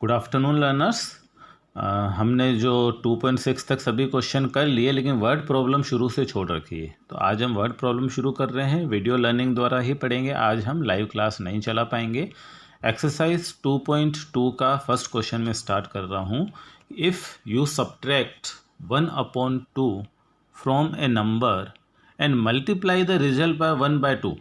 Good afternoon learners. हमने जो 2.6 तक सभी क्वेश्चन कर लिए, लेकिन वर्ड प्रॉब्लम शुरू से छोड़ रखी है। तो आज हम वर्ड प्रॉब्लम शुरू कर रहे हैं, वीडियो लर्निंग द्वारा ही पढ़ेंगे। आज हम लाइव क्लास नहीं चला पाएंगे। एक्सरसाइज 2.2 का फर्स्ट क्वेश्चन में स्टार्ट कर रहा हूँ। If you subtract 1/2 from A number and multiply the result by 1/2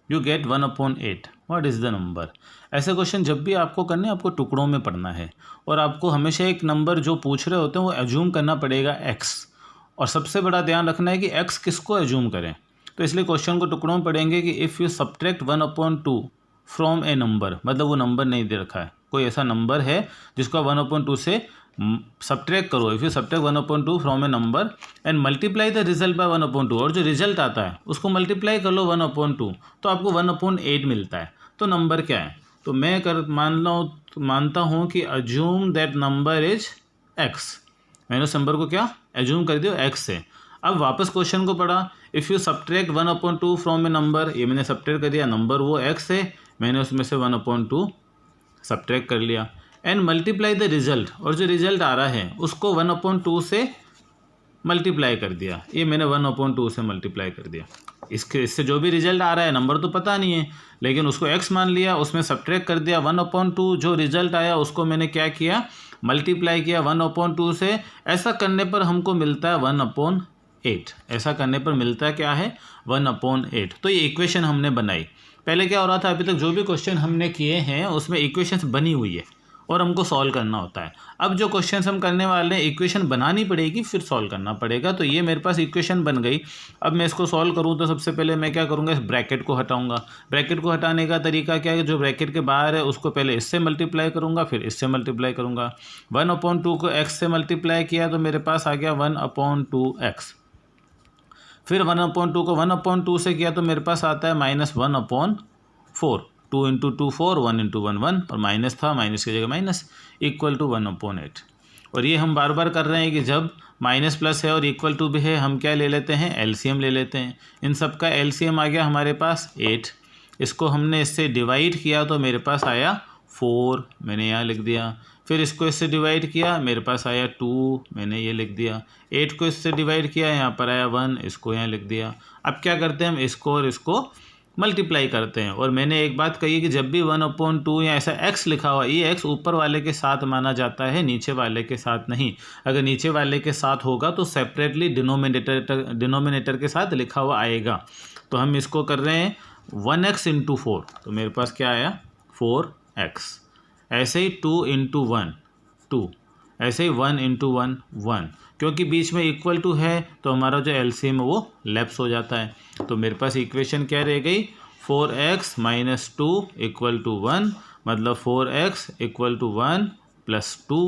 you get 1/8। What is the number. ऐसे क्वेश्चन जब भी आपको करने, आपको टुकड़ों में पढ़ना है और आपको हमेशा एक नंबर जो पूछ रहे होते हैं वो एज्यूम करना पड़ेगा x। और सबसे बड़ा ध्यान रखना है कि x किसको एज्यूम करें। तो इसलिए क्वेश्चन को टुकड़ों में पढ़ेंगे कि if you subtract 1/2 from A number, मतलब वो नंबर नहीं दे रखा है, कोई ऐसा नंबर है जिसको 1/2 से सब्ट्रैक्ट करो। If you subtract 1/2 from A number and multiply the result by 1/2, और जो रिजल्ट आता है उसको मल्टीप्लाई कर लो 1/2, तो आपको 1/8 मिलता है। तो नंबर क्या है? तो मैं मानता हूँ कि assume that number is x। मैंने उस नंबर को क्या एज्यूम कर दिया x से। अब वापस क्वेश्चन को पढ़ा। If you subtract 1/2 from A number, ये मैंने सब्ट्रैक्ट कर दिया, नंबर वो x है, मैंने उसमें से 1/2 सब्ट्रैक्ट कर लिया। एंड मल्टीप्लाई द रिजल्ट, और जो रिजल्ट आ रहा है उसको 1/2 से मल्टीप्लाई कर दिया। ये मैंने 1/2 से मल्टीप्लाई कर दिया। इससे जो भी रिजल्ट आ रहा है, नंबर तो पता नहीं है, लेकिन उसको x मान लिया, उसमें सब्ट्रैक्ट कर दिया 1/2। जो रिजल्ट आया उसको मैंने क्या किया, मल्टीप्लाई किया 1/2 से। ऐसा करने पर हमको मिलता है 1/8। ऐसा करने पर मिलता है क्या है, 1/8। तो ये इक्वेशन हमने बनाई। पहले क्या हो रहा था, अभी तक जो भी क्वेश्चन हमने किए हैं उसमें इक्वेशंस बनी हुई है और हमको सॉल्व करना होता है। अब जो क्वेश्चंस हम करने वाले हैं, इक्वेशन बनानी पड़ेगी, फिर सॉल्व करना पड़ेगा। तो ये मेरे पास इक्वेशन बन गई। अब मैं इसको सॉल्व करूँ तो सबसे पहले मैं क्या करूँगा, इस ब्रैकेट को हटाऊंगा। ब्रैकेट को हटाने का तरीका क्या है, जो ब्रैकेट के बाहर है उसको पहले इससे मल्टीप्लाई करूँगा, फिर इससे मल्टीप्लाई करूँगा। 1/2 को x से मल्टीप्लाई किया तो मेरे पास आ गया 1/2x। फिर 1/2 को 1/2 से किया तो मेरे पास आता है -1/4। 2 × 2 4, 1 × 1 1, और माइनस था, माइनस की जगह माइनस, इक्वल टू 1/8। और ये हम बार बार कर रहे हैं कि जब माइनस प्लस है और इक्वल टू भी है, हम क्या ले लेते हैं, एलसीएम ले लेते हैं। इन सब का एलसीएम आ गया हमारे पास 8। इसको हमने इससे डिवाइड किया तो मेरे पास आया 4, मैंने यहाँ लिख दिया। फिर इसको इससे डिवाइड किया, मेरे पास आया 2, मैंने ये लिख दिया। 8 को इससे डिवाइड किया, यहाँ पर आया 1, इसको यहाँ लिख दिया। अब क्या करते हैं, हम इसको और इसको मल्टीप्लाई करते हैं। और मैंने एक बात कही है कि जब भी 1/2 या ऐसा x लिखा हुआ, ये x ऊपर वाले के साथ माना जाता है, नीचे वाले के साथ नहीं। अगर नीचे वाले के साथ होगा तो सेपरेटली डिनोमिनेटर के साथ लिखा हुआ आएगा। तो हम इसको कर रहे हैं 1x × 4, तो मेरे पास क्या आया, 4x। ऐसे ही 2 × 1 2, ऐसे ही 1 × 1 1, क्योंकि बीच में इक्वल टू है तो हमारा जो एलसीएम है वो लैप्स हो जाता है। तो मेरे पास इक्वेशन क्या रह गई, 4x - 2 = 1, मतलब 4x = 1 + 2,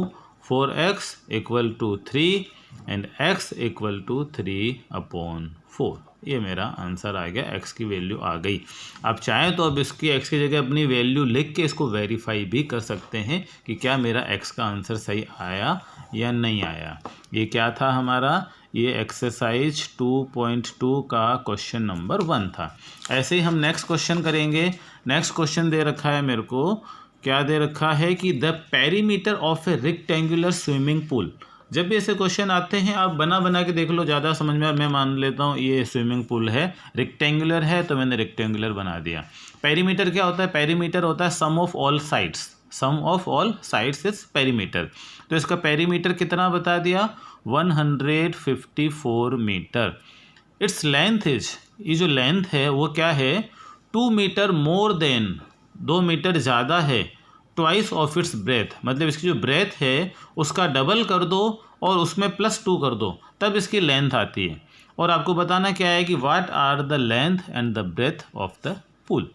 4x = 3 एंड x = 3/4। ये मेरा आंसर आ गया, x की वैल्यू आ गई। आप चाहें तो अब इसकी x की जगह अपनी वैल्यू लिख के इसको वेरीफाई भी कर सकते हैं कि क्या मेरा x का आंसर सही आया या नहीं आया। ये क्या था हमारा, ये एक्सरसाइज 2.2 का क्वेश्चन नंबर 1 था। ऐसे ही हम नेक्स्ट क्वेश्चन करेंगे। नेक्स्ट क्वेश्चन दे रखा है मेरे को, क्या दे रखा है कि the perimeter of A rectangular swimming pool. जब भी ऐसे क्वेश्चन आते हैं आप बना के देख लो, ज़्यादा समझ में। मैं मान लेता हूँ ये स्विमिंग पूल है, रेक्टेंगुलर है, तो मैंने रेक्टेंगुलर बना दिया। पेरीमीटर क्या होता है, पेरीमीटर होता है sum of all sides. Sum of all sides is perimeter. तो इसका पेरीमीटर कितना बता दिया, 154 मीटर। इट्स लेंथ इज, ये जो लेंथ है वो क्या है, 2 मीटर मोर देन, 2 मीटर ज़्यादा है, ट्वाइस ऑफ इट्स ब्रेथ, मतलब इसकी जो ब्रेथ है उसका डबल कर दो और उसमें +2 कर दो, तब इसकी लेंथ आती है। और आपको बताना क्या है कि what are the length and the breadth of the pool.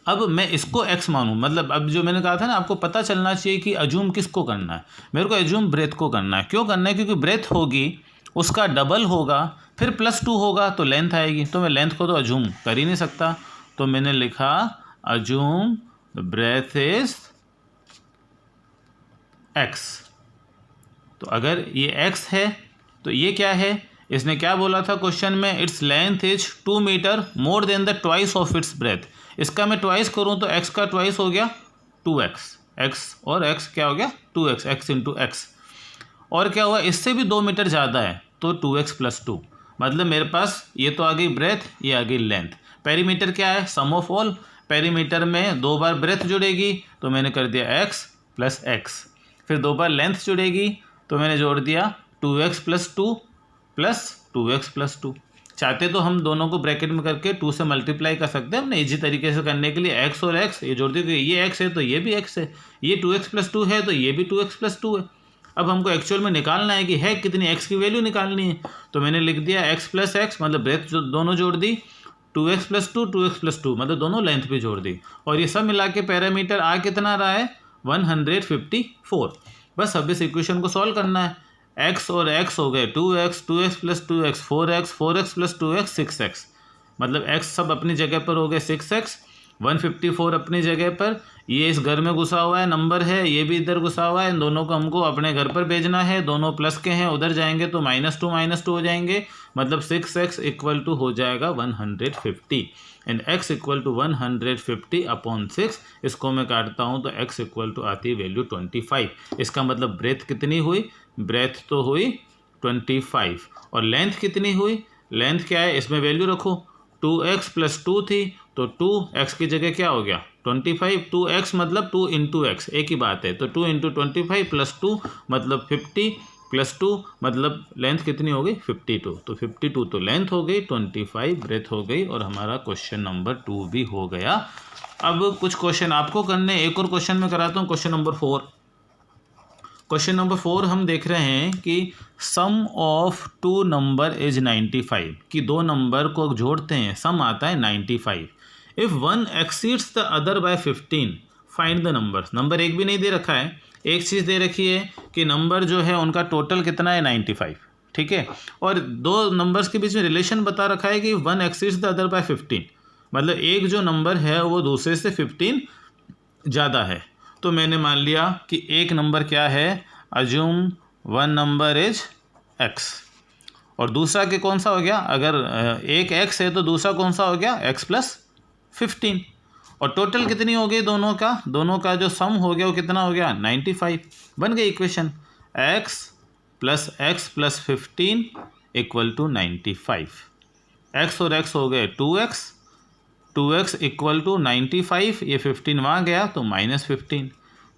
अब मैं इसको x मानूँ, मतलब अब जो मैंने कहा था ना, आपको पता चलना चाहिए कि अज्यूम किसको करना है। मेरे को अज्यूम ब्रेथ को करना है। क्यों करना है, क्योंकि ब्रेथ होगी उसका डबल होगा, फिर +2 होगा तो लेंथ आएगी। तो मैं लेंथ को तो अज्यूम कर ही नहीं सकता, तो मैंने लिखा assume the breadth is x। तो अगर ये x है तो ये क्या है, इसने क्या बोला था क्वेश्चन में, its length is 2 metre more than the twice of its breadth. इसका मैं ट्वाइस करूँ तो x का ट्वाइस हो गया 2x। एक्स और एक्स क्या हो गया 2x, एक्स इंटू एक्स। और क्या हुआ, इससे भी 2 मीटर ज़्यादा है तो 2x प्लस 2, मतलब मेरे पास ये तो आ गई ब्रेथ, ये आ गई लेंथ। पेरीमीटर क्या है, सम ऑफ ऑल। पेरीमीटर में 2 बार ब्रेथ जुड़ेगी तो मैंने कर दिया x प्लस एक्स, फिर 2 बार लेंथ जुड़ेगी तो मैंने जोड़ दिया 2x plus 2 plus 2x plus 2। चाहते तो हम दोनों को ब्रैकेट में करके 2 से मल्टीप्लाई कर सकते हैं, हमने इजी तरीके से करने के लिए x और x ये जोड़ दिए, ये x है तो ये भी x है, ये 2x प्लस 2 है तो ये भी 2x प्लस 2 है। अब हमको एक्चुअल में निकालना है कि है कितनी, x की वैल्यू निकालनी है, तो मैंने लिख दिया x प्लस एक्स, मतलब ब्रेथ जो दोनों जोड़ दी, 2x प्लस 2 2x प्लस 2, मतलब दोनों लेंथ भी जोड़ दी, और ये सब मिला के पैरामीटर आ कितना रहा है 154। बस अब इस इक्वेशन को सॉल्व करना है। x और x हो गए 2x, 2x plus 2x 4x, 4x plus 2x 6x, मतलब x सब अपनी जगह पर हो गए 6x, 154 अपनी जगह पर, ये इस घर में घुसा हुआ है नंबर है, ये भी इधर घुसा हुआ है, इन दोनों को हमको अपने घर पर भेजना है, दोनों प्लस के हैं, उधर जाएंगे तो -2 हो जाएंगे, मतलब 6x इक्वल टू हो जाएगा 150 and x equal to 150 upon 6। इसको मैं काटता हूँ तो x इक्वल टू आती है वैल्यू 25। इसका मतलब ब्रेथ कितनी हुई, ब्रेथ तो हुई 25, और लेंथ कितनी हुई, लेंथ क्या है इसमें वैल्यू रखो, 2x प्लस 2 थी तो 2x की जगह क्या हो गया 25, 2x मतलब 2 इंटू एक्स, एक ही बात है, तो 2 इंटू 25 प्लस 2 मतलब 50 प्लस 2 मतलब लेंथ कितनी हो गई 52, तो 52 तो लेंथ हो गई, 25 ब्रेथ हो गई, और हमारा क्वेश्चन नंबर 2 भी हो गया। अब कुछ क्वेश्चन आपको करने, एक और क्वेश्चन में कराता हूँ, क्वेश्चन नंबर 4। क्वेश्चन नंबर 4 हम देख रहे हैं कि सम ऑफ 2 नंबर इज 95, कि 2 नंबर को जोड़ते हैं सम आता है 95। If one exceeds the other by 15 find the number. Number एक भी नहीं दे रखा है, एक चीज़ दे रखी है कि नंबर जो है उनका टोटल कितना है 95, ठीक है, और 2 नंबर्स के बीच में रिलेशन बता रखा है कि one exceeds the other by 15, मतलब एक जो नंबर है वो दूसरे से 15 ज़्यादा है। तो मैंने मान लिया कि एक नंबर क्या है, assume one number is x, और दूसरा के कौन सा हो गया, अगर एक x है तो दूसरा कौन सा हो गया x प्लस 15, और टोटल कितनी हो गई दोनों का जो सम हो गया वो कितना हो गया 95। बन गई equation x plus 15 equal to 95। x और x हो गए 2x इक्वल टू 95, ये 15 वहाँ गया तो -15,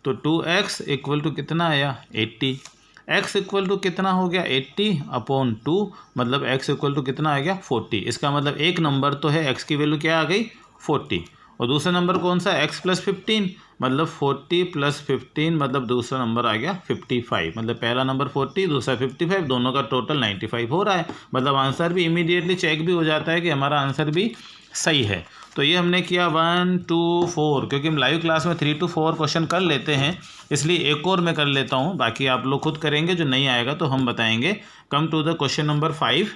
तो 2x इक्वल टू कितना आया 80। x इक्वल टू कितना हो गया 80 अपॉन 2, मतलब x इक्वल टू कितना आ गया 40। इसका मतलब एक नंबर तो है x की वैल्यू क्या आ गई 40, और दूसरा नंबर कौन सा x प्लस 15, मतलब 40 प्लस 15 मतलब दूसरा नंबर आ गया 55, मतलब पहला नंबर 40 दूसरा 55, दोनों का टोटल 95 हो रहा है, मतलब आंसर भी इमीडिएटली चेक भी हो जाता है कि हमारा आंसर भी सही है। तो ये हमने किया 1 2 4, क्योंकि हम लाइव क्लास में 3 to 4 क्वेश्चन कर लेते हैं, इसलिए एक और मैं कर लेता हूँ, बाकी आप लोग खुद करेंगे, जो नहीं आएगा तो हम बताएंगे। Come to the question number 5।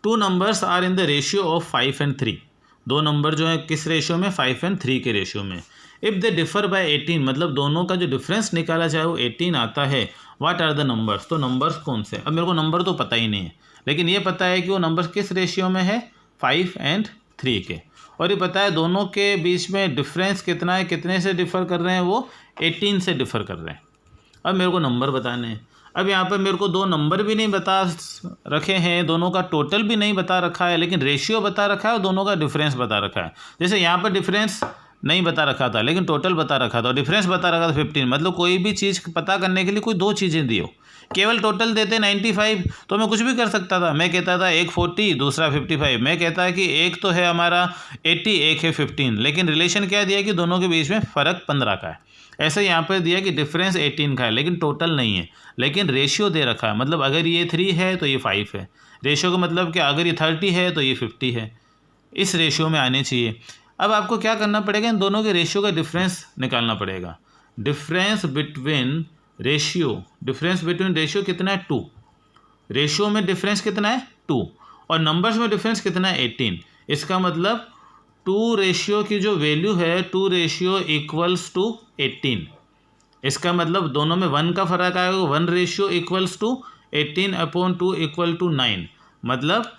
2 numbers are in the ratio of 5 and 3। 2 number जो है किस रेशियो में 5 and 3 के रेशियो में। इफ़ दे डिफर बाय 18, मतलब दोनों का जो डिफरेंस निकाला जाए वो 18 आता है। व्हाट आर द नंबर्स, तो नंबर्स कौन से, अब मेरे को नंबर तो पता ही नहीं है, लेकिन ये पता है कि वो नंबर किस रेशियो में है 5 and 3 के, और ये पता है दोनों के बीच में डिफरेंस कितना है, कितने से डिफ़र कर रहे हैं, वो 18 से डिफ़र कर रहे हैं। अब मेरे को नंबर बताने हैं। अब यहाँ पर मेरे को 2 नंबर भी नहीं बता रखे हैं, दोनों का टोटल भी नहीं बता रखा है, लेकिन रेशियो बता रखा है और दोनों का डिफरेंस बता रखा है। जैसे यहाँ पर डिफरेंस नहीं बता रखा था लेकिन टोटल बता रखा था, और डिफरेंस बता रखा था 15, मतलब कोई भी चीज़ पता करने के लिए कोई 2 चीज़ें दी हो, केवल टोटल देते 95 तो मैं कुछ भी कर सकता था, मैं कहता था एक 40 दूसरा 55, मैं कहता है कि एक तो है हमारा 80 एक है 15, लेकिन रिलेशन क्या दिया कि दोनों के बीच में फ़र्क 15 का है। ऐसे यहाँ पर दिया कि डिफरेंस 18 का है लेकिन टोटल नहीं है, लेकिन रेशियो दे रखा है, मतलब अगर ये 3 है तो ये 5 है, रेशियो का मतलब कि अगर ये 30 है तो ये 50 है, इस रेशियो में आने चाहिए। अब आपको क्या करना पड़ेगा, इन दोनों के रेशियो का डिफरेंस निकालना पड़ेगा। डिफरेंस बिटवीन रेशियो कितना है 2, रेशियो में डिफरेंस कितना है 2, और नंबर्स में डिफरेंस कितना है 18। इसका मतलब 2 रेशियो की जो वैल्यू है 2 रेशियो इक्वल्स टू 18, इसका मतलब दोनों में 1 का फ़र्क आएगा, 1 ratio equals to 18 upon 2 equal to 9, मतलब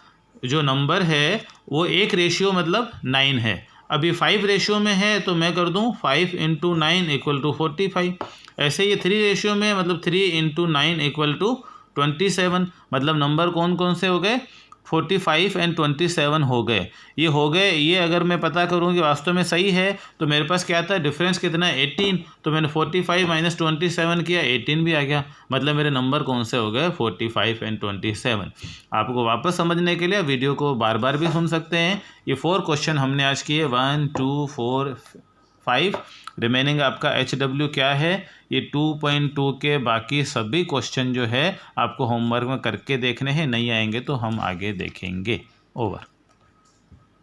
जो नंबर है वो एक रेशियो मतलब 9 है। अभी 5 रेशियो में है तो मैं कर दूँ 5 × 9 = 45। ऐसे ये 3 रेशियो में मतलब 3 × 9 = 27। मतलब नंबर कौन कौन से हो गए, 45 और 27 हो गए। ये हो गए। ये अगर मैं पता करूँ कि वास्तव में सही है तो मेरे पास क्या था, डिफरेंस कितना है 18। तो मैंने 45 - 27 किया, 18 भी आ गया। मतलब मेरे नंबर कौन से हो गए, 45 और 27। आपको वापस समझने के लिए वीडियो को बार बार भी सुन सकते हैं। ये 4 क्वेश्चन हमने आज किए, 1 2 4 5। रिमेनिंग आपका HW क्या है, ये 2.2 के बाकी सभी क्वेश्चन जो है आपको होमवर्क में करके देखने हैं। नहीं आएंगे तो हम आगे देखेंगे। ओवर।